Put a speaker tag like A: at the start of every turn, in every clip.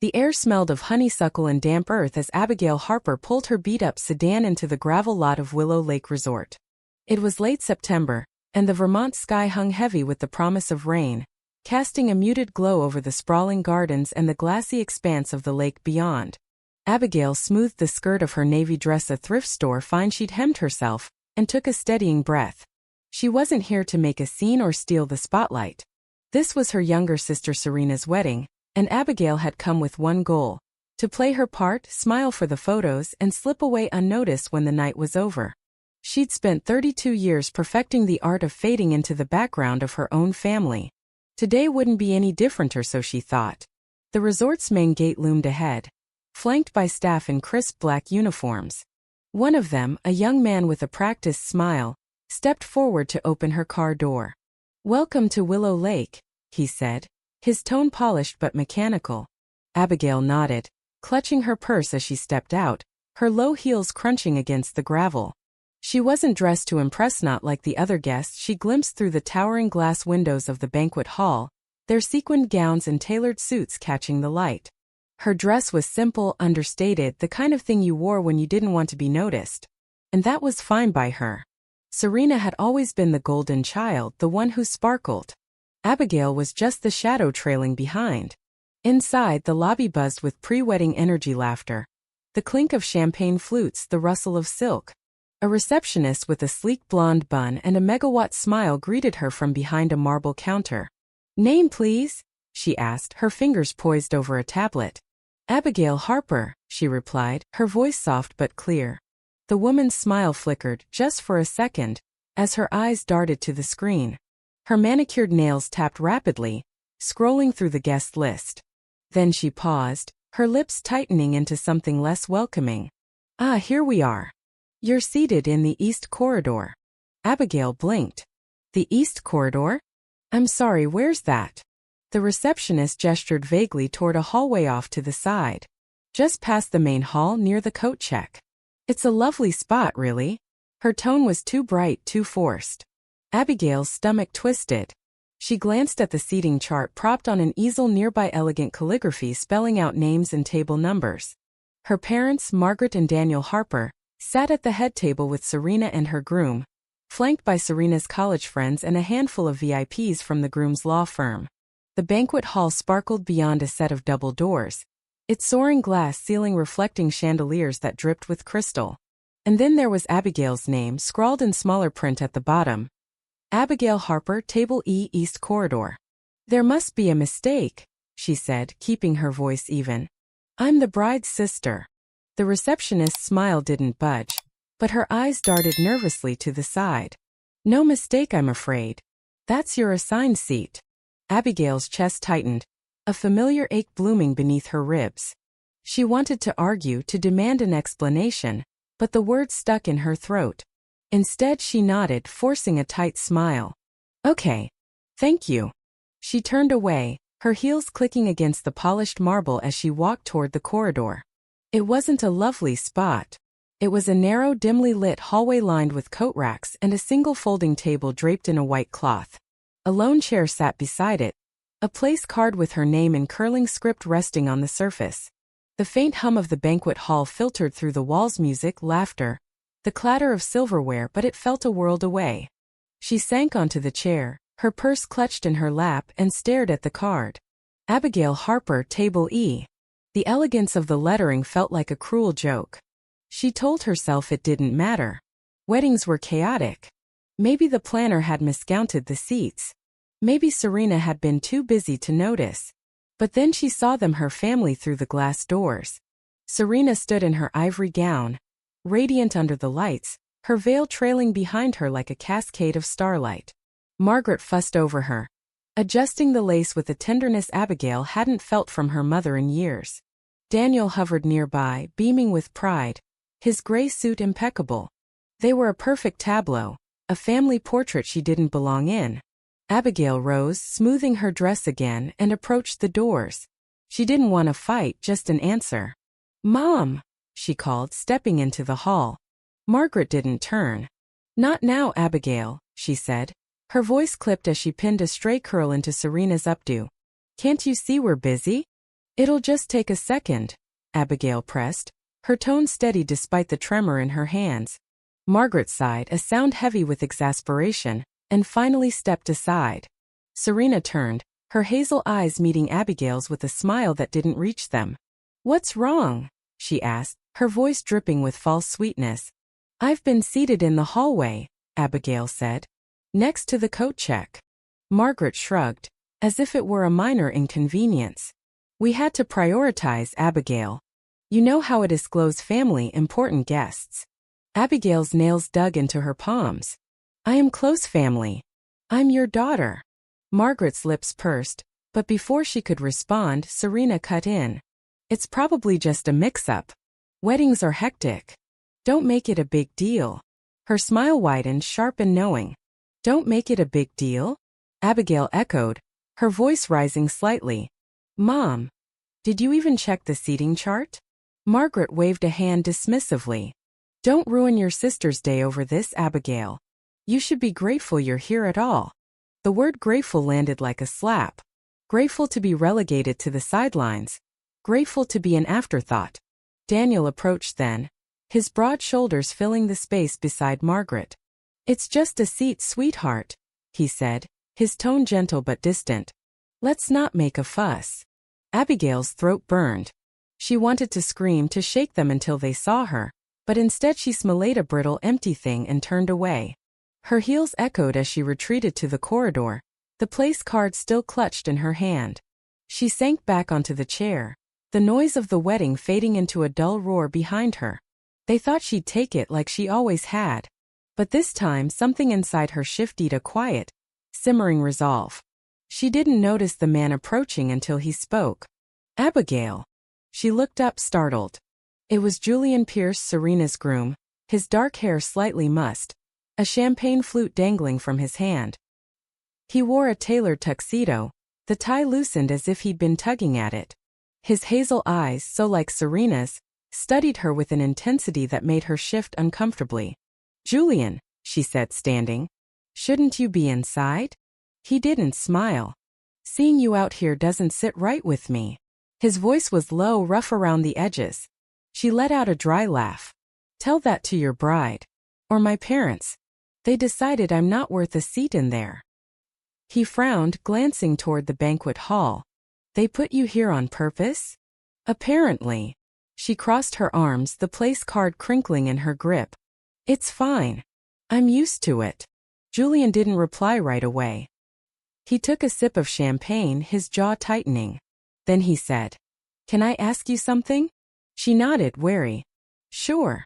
A: The air smelled of honeysuckle and damp earth as Abigail Harper pulled her beat-up sedan into the gravel lot of Willow Lake Resort. It was late September, and the Vermont sky hung heavy with the promise of rain, casting a muted glow over the sprawling gardens and the glassy expanse of the lake beyond. Abigail smoothed the skirt of her navy dress, a thrift store find she'd hemmed herself, and took a steadying breath. She wasn't here to make a scene or steal the spotlight. This was her younger sister Serena's wedding, and Abigail had come with one goal: to play her part, smile for the photos, and slip away unnoticed when the night was over. She'd spent 32 years perfecting the art of fading into the background of her own family. Today wouldn't be any different, or so she thought. The resort's main gate loomed ahead, flanked by staff in crisp black uniforms. One of them, a young man with a practiced smile, stepped forward to open her car door. "Welcome to Willow Lake," he said, his tone polished but mechanical. Abigail nodded, clutching her purse as she stepped out, her low heels crunching against the gravel. She wasn't dressed to impress, not like the other guests she glimpsed through the towering glass windows of the banquet hall, their sequined gowns and tailored suits catching the light. Her dress was simple, understated, the kind of thing you wore when you didn't want to be noticed. And that was fine by her. Serena had always been the golden child, the one who sparkled. Abigail was just the shadow trailing behind. Inside, the lobby buzzed with pre-wedding energy, laughter, the clink of champagne flutes, the rustle of silk. A receptionist with a sleek blonde bun and a megawatt smile greeted her from behind a marble counter. "Name, please?" she asked, her fingers poised over a tablet. "Abigail Harper," she replied, her voice soft but clear. The woman's smile flickered, just for a second, as her eyes darted to the screen. Her manicured nails tapped rapidly, scrolling through the guest list. Then she paused, her lips tightening into something less welcoming. "Ah, here we are. You're seated in the East Corridor." Abigail blinked. "The East Corridor? I'm sorry, where's that?" The receptionist gestured vaguely toward a hallway off to the side. "Just past the main hall near the coat check. It's a lovely spot, really." Her tone was too bright, too forced. Abigail's stomach twisted. She glanced at the seating chart propped on an easel nearby, elegant calligraphy spelling out names and table numbers. Her parents, Margaret and Daniel Harper, sat at the head table with Serena and her groom, flanked by Serena's college friends and a handful of VIPs from the groom's law firm. The banquet hall sparkled beyond a set of double doors, its soaring glass ceiling reflecting chandeliers that dripped with crystal. And then there was Abigail's name scrawled in smaller print at the bottom. "Abigail Harper, Table E, East Corridor." "There must be a mistake," she said, keeping her voice even. "I'm the bride's sister." The receptionist's smile didn't budge, but her eyes darted nervously to the side. "No mistake, I'm afraid. That's your assigned seat." Abigail's chest tightened, a familiar ache blooming beneath her ribs. She wanted to argue, to demand an explanation, but the words stuck in her throat. Instead, she nodded, forcing a tight smile. "Okay. Thank you." She turned away, her heels clicking against the polished marble as she walked toward the corridor. It wasn't a lovely spot. It was a narrow, dimly lit hallway lined with coat racks and a single folding table draped in a white cloth. A lone chair sat beside it, a place card with her name in curling script resting on the surface. The faint hum of the banquet hall filtered through the walls, music, laughter, the clatter of silverware, but it felt a world away. She sank onto the chair, her purse clutched in her lap, and stared at the card. "Abigail Harper, Table E." The elegance of the lettering felt like a cruel joke. She told herself it didn't matter. Weddings were chaotic. Maybe the planner had miscounted the seats. Maybe Serena had been too busy to notice. But then she saw them, her family, through the glass doors. Serena stood in her ivory gown, radiant under the lights, her veil trailing behind her like a cascade of starlight. Margaret fussed over her, adjusting the lace with a tenderness Abigail hadn't felt from her mother in years. Daniel hovered nearby, beaming with pride, his gray suit impeccable. They were a perfect tableau, a family portrait she didn't belong in. Abigail rose, smoothing her dress again, and approached the doors. She didn't want to fight, just an answer. "Mom," she called, stepping into the hall. Margaret didn't turn. "Not now, Abigail," she said. Her voice clipped as she pinned a stray curl into Serena's updo. "Can't you see we're busy?" It'll just take a second, Abigail pressed, her tone steady despite the tremor in her hands. Margaret sighed, a sound heavy with exasperation, and finally stepped aside. Serena turned, her hazel eyes meeting Abigail's with a smile that didn't reach them. "What's wrong?" she asked, her voice dripping with false sweetness. "I've been seated in the hallway," Abigail said. "Next to the coat check." Margaret shrugged, as if it were a minor inconvenience. "We had to prioritize, Abigail. You know how it is, close family, important guests." Abigail's nails dug into her palms. "I am close family. I'm your daughter." Margaret's lips pursed, but before she could respond, Serena cut in. "It's probably just a mix-up. Weddings are hectic. Don't make it a big deal." Her smile widened, sharp and knowing. "Don't make it a big deal?" Abigail echoed, her voice rising slightly. "Mom, did you even check the seating chart?" Margaret waved a hand dismissively. "Don't ruin your sister's day over this, Abigail. You should be grateful you're here at all." The word grateful landed like a slap. Grateful to be relegated to the sidelines. Grateful to be an afterthought. Daniel approached then, his broad shoulders filling the space beside Margaret. "It's just a seat, sweetheart," he said, his tone gentle but distant. "Let's not make a fuss." Abigail's throat burned. She wanted to scream, to shake them until they saw her, but instead she smelled a brittle, empty thing and turned away. Her heels echoed as she retreated to the corridor, the place card still clutched in her hand. She sank back onto the chair, the noise of the wedding fading into a dull roar behind her. They thought she'd take it like she always had. But this time something inside her shifted, a quiet, simmering resolve. She didn't notice the man approaching until he spoke. "Abigail." She looked up, startled. It was Julian Pierce, Serena's groom, his dark hair slightly mussed, a champagne flute dangling from his hand. He wore a tailored tuxedo, the tie loosened as if he'd been tugging at it. His hazel eyes, so like Serena's, studied her with an intensity that made her shift uncomfortably. "Julian," she said, standing. "Shouldn't you be inside?" He didn't smile. "Seeing you out here doesn't sit right with me." His voice was low, rough around the edges. She let out a dry laugh. "Tell that to your bride. Or my parents. They decided I'm not worth a seat in there." He frowned, glancing toward the banquet hall. "They put you here on purpose?" "Apparently." She crossed her arms, the place card crinkling in her grip. "It's fine. I'm used to it." Julian didn't reply right away. He took a sip of champagne, his jaw tightening. Then he said, "Can I ask you something?" She nodded, wary. "Sure.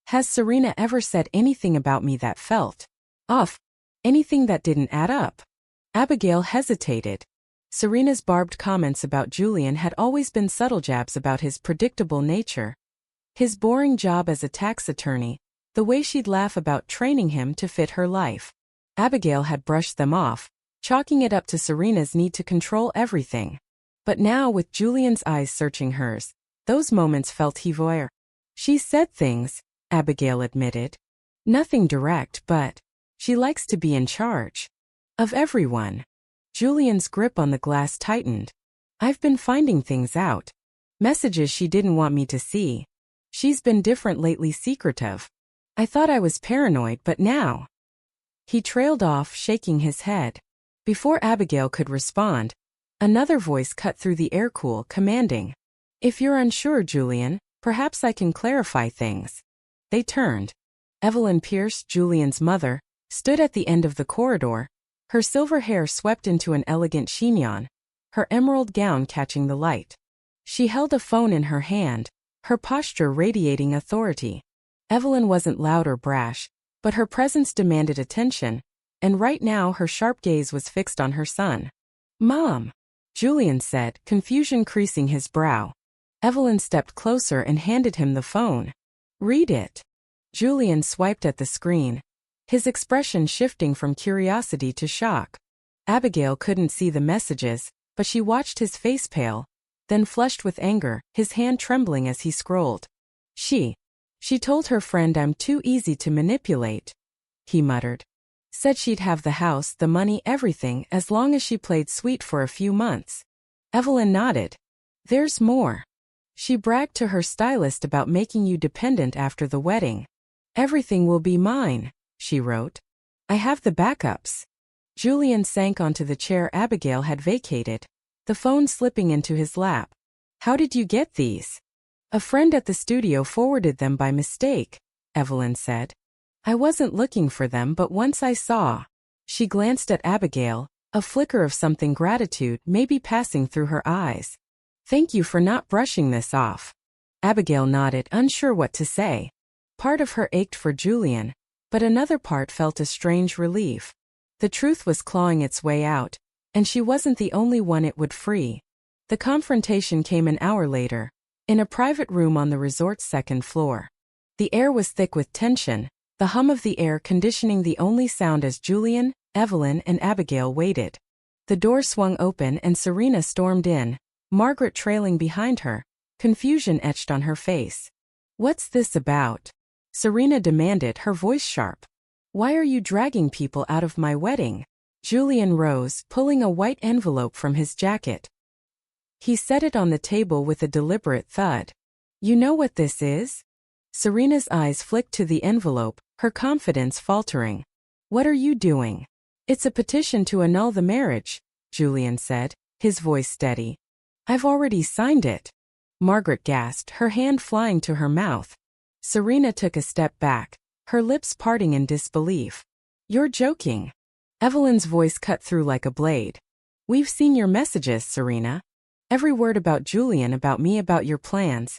A: Has Serena ever said anything about me that felt off? Anything that didn't add up?" Abigail hesitated. Serena's barbed comments about Julian had always been subtle jabs about his predictable nature. His boring job as a tax attorney, the way she'd laugh about training him to fit her life. Abigail had brushed them off, chalking it up to Serena's need to control everything. But now, with Julian's eyes searching hers, those moments felt voyeur. "She said things," Abigail admitted. "Nothing direct, but she likes to be in charge. Of everyone." Julian's grip on the glass tightened. "I've been finding things out. Messages she didn't want me to see. She's been different lately, secretive. I thought I was paranoid, but now." He trailed off, shaking his head. Before Abigail could respond, another voice cut through the air-cool, commanding, "If you're unsure, Julian, perhaps I can clarify things." They turned. Evelyn Pierce, Julian's mother, stood at the end of the corridor, her silver hair swept into an elegant chignon, her emerald gown catching the light. She held a phone in her hand, her posture radiating authority. Evelyn wasn't loud or brash, but her presence demanded attention, and right now her sharp gaze was fixed on her son. "Mom," Julian said, confusion creasing his brow. Evelyn stepped closer and handed him the phone. "Read it." Julian swiped at the screen, his expression shifting from curiosity to shock. Abigail couldn't see the messages, but she watched his face pale, then flushed with anger, his hand trembling as he scrolled. She told her friend I'm too easy to manipulate," he muttered. "Said she'd have the house, the money, everything, as long as she played sweet for a few months." Evelyn nodded. There's more. She bragged to her stylist about making you dependent after the wedding. Everything will be mine, she wrote. I have the backups. Julian sank onto the chair Abigail had vacated, the phone slipping into his lap. How did you get these? A friend at the studio forwarded them by mistake, Evelyn said. I wasn't looking for them, but once I saw. She glanced at Abigail, a flicker of something gratitude maybe passing through her eyes. Thank you for not brushing this off. Abigail nodded, unsure what to say. Part of her ached for Julian, but another part felt a strange relief. The truth was clawing its way out, and she wasn't the only one it would free. The confrontation came an hour later, in a private room on the resort's second floor. The air was thick with tension, the hum of the air conditioning the only sound as Julian, Evelyn, and Abigail waited. The door swung open and Serena stormed in, Margaret trailing behind her, confusion etched on her face. What's this about? Serena demanded, her voice sharp. Why are you dragging people out of my wedding? Julian rose, pulling a white envelope from his jacket. He set it on the table with a deliberate thud. You know what this is? Serena's eyes flicked to the envelope, her confidence faltering. What are you doing? It's a petition to annul the marriage, Julian said, his voice steady. I've already signed it. Margaret gasped, her hand flying to her mouth. Serena took a step back, her lips parting in disbelief. You're joking. Evelyn's voice cut through like a blade. We've seen your messages, Serena. Every word about Julian, about me, about your plans.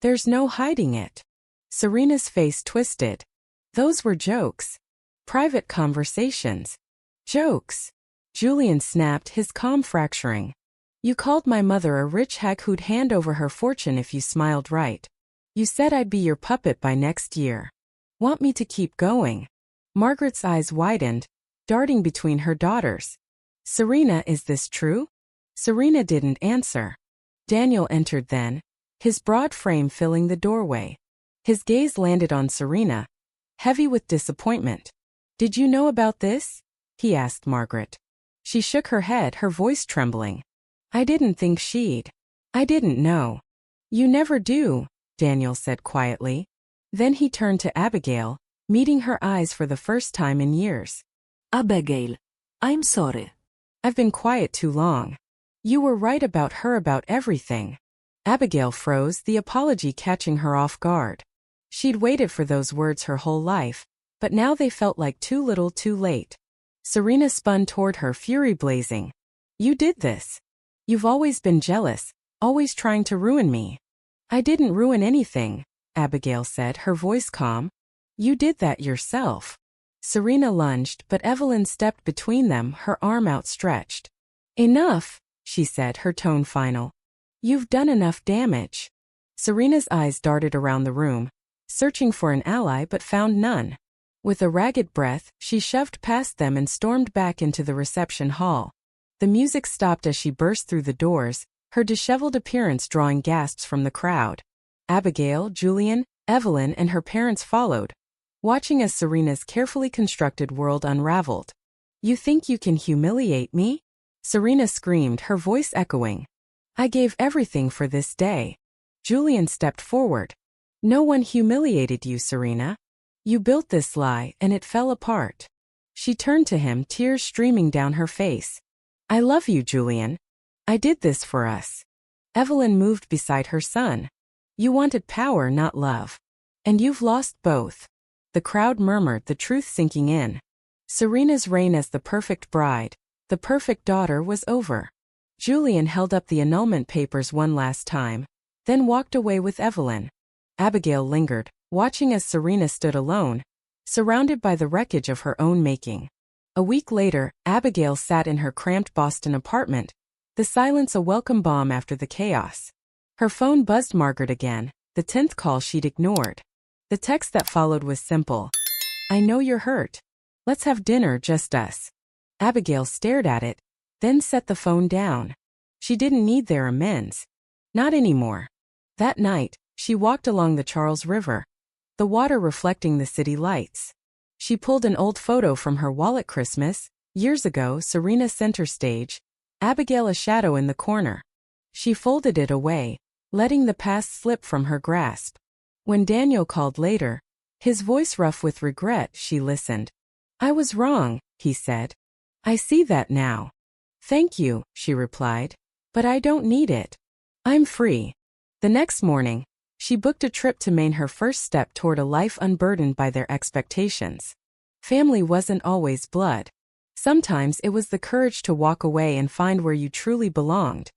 A: There's no hiding it. Serena's face twisted. Those were jokes. Private conversations. Jokes. Julian snapped, his calm fracturing. You called my mother a rich hag who'd hand over her fortune if you smiled right. You said I'd be your puppet by next year. Want me to keep going? Margaret's eyes widened, darting between her daughters. Serena, is this true? Serena didn't answer. Daniel entered then, his broad frame filling the doorway. His gaze landed on Serena, heavy with disappointment. Did you know about this? He asked Margaret. She shook her head, her voice trembling. I didn't think she'd. I didn't know. You never do, Daniel said quietly. Then he turned to Abigail, meeting her eyes for the first time in years.
B: Abigail, I'm sorry.
A: I've been quiet too long. You were right about her, about everything. Abigail froze, the apology catching her off guard. She'd waited for those words her whole life, but now they felt like too little too late. Serena spun toward her, fury blazing. You did this. You've always been jealous, always trying to ruin me. I didn't ruin anything, Abigail said, her voice calm. You did that yourself. Serena lunged, but Evelyn stepped between them, her arm outstretched. Enough, she said, her tone final. You've done enough damage. Serena's eyes darted around the room, searching for an ally but found none. With a ragged breath, she shoved past them and stormed back into the reception hall. The music stopped as she burst through the doors, her disheveled appearance drawing gasps from the crowd. Abigail, Julian, Evelyn, and her parents followed, watching as Serena's carefully constructed world unraveled. You think you can humiliate me? Serena screamed, her voice echoing. I gave everything for this day. Julian stepped forward. No one humiliated you, Serena. You built this lie, and it fell apart. She turned to him, tears streaming down her face. I love you, Julian. I did this for us. Evelyn moved beside her son. You wanted power, not love. And you've lost both. The crowd murmured, the truth sinking in. Serena's reign as the perfect bride, the perfect daughter, was over. Julian held up the annulment papers one last time, then walked away with Evelyn. Abigail lingered, watching as Serena stood alone, surrounded by the wreckage of her own making. A week later, Abigail sat in her cramped Boston apartment, the silence a welcome balm after the chaos. Her phone buzzed. Margaret again, the 10th call she'd ignored. The text that followed was simple. I know you're hurt. Let's have dinner, just us. Abigail stared at it, then set the phone down. She didn't need their amends. Not anymore. That night, she walked along the Charles River, the water reflecting the city lights. She pulled an old photo from her wallet. Christmas, years ago, Serena center stage, Abigail a shadow in the corner. She folded it away, letting the past slip from her grasp. When Daniel called later, his voice rough with regret, she listened. "I was wrong," he said. "I see that now." "Thank you," she replied. "But I don't need it. I'm free." The next morning, she booked a trip to Maine, her first step toward a life unburdened by their expectations. Family wasn't always blood. Sometimes it was the courage to walk away and find where you truly belonged.